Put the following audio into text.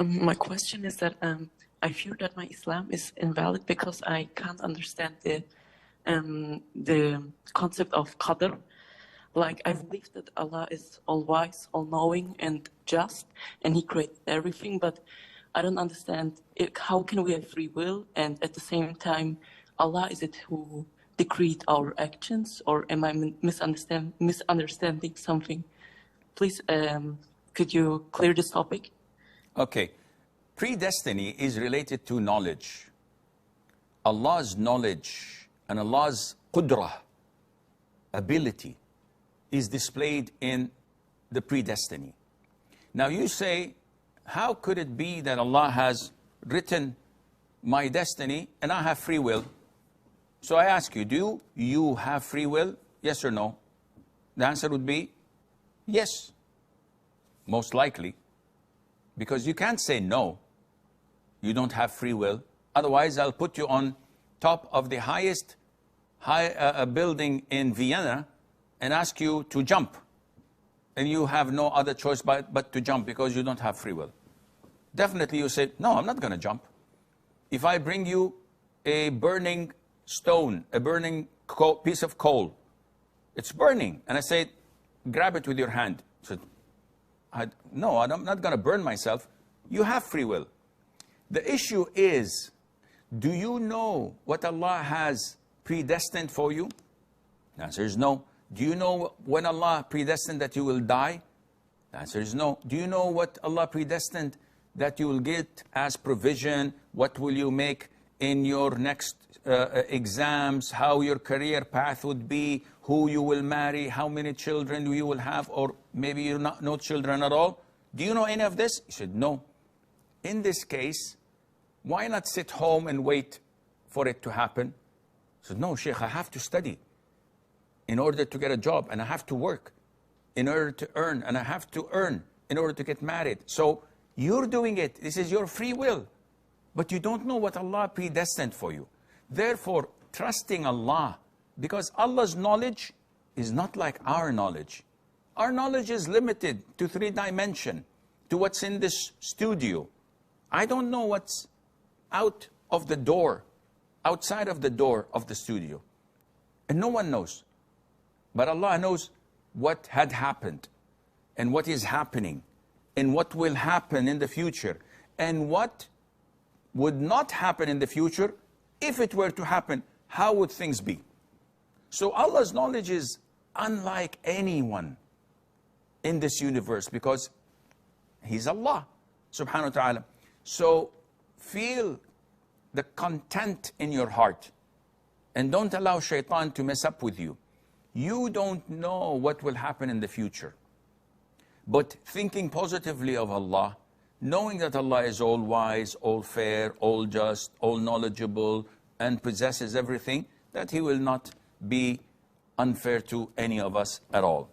My question is that I fear that my Islam is invalid because I can't understand the concept of qadr. Like, I believe that Allah is all-wise, all-knowing, and just, and He created everything, but I don't understand how can we have free will, and at the same time, Allah is it who decreed our actions, or am I misunderstanding something? Please, could you clear this topic? Okay. Predestiny is related to knowledge. Allah's knowledge and Allah's qudrah, ability, is displayed in the predestiny. Now you say, how could it be that Allah has written my destiny and I have free will? So I ask you, do you have free will? Yes or no? The answer would be yes, most likely. Because you can't say no, you don't have free will. Otherwise, I'll put you on top of the highest building in Vienna and ask you to jump. And you have no other choice but to jump because you don't have free will. Definitely you say, no, I'm not going to jump. If I bring you a burning stone, a burning piece of coal, it's burning, and I say, grab it with your hand. So, no, I'm not going to burn myself. You have free will. The issue is, do you know what Allah has predestined for you? The answer is no. Do you know when Allah predestined that you will die? The answer is no. Do you know what Allah predestined that you will get as provision? What will you make in your next exams? How your career path would be? Who you will marry? How many children you will have? Or maybe you no children at all? Do you know any of this? He said, no. In this case, why not sit home and wait for it to happen? He said, no, Sheikh, I have to study in order to get a job, and I have to work in order to earn, and I have to earn in order to get married. So you're doing it. This is your free will. But you don't know what Allah predestined for you. Therefore, trusting Allah, because Allah's knowledge is not like our knowledge. Our knowledge is limited to 3 dimensions, to what's in this studio. I don't know what's out of the door, outside of the door of the studio. And no one knows. But Allah knows what had happened, and what is happening, and what will happen in the future, and what would not happen in the future. If it were to happen, how would things be? So Allah's knowledge is unlike anyone in this universe, because He's Allah subhanahu wa ta'ala. So feel the content in your heart, and don't allow shaitan to mess up with you. You don't know what will happen in the future. But thinking positively of Allah, knowing that Allah is all wise, all fair, all just, all knowledgeable, and possesses everything, that He will not be unfair to any of us at all.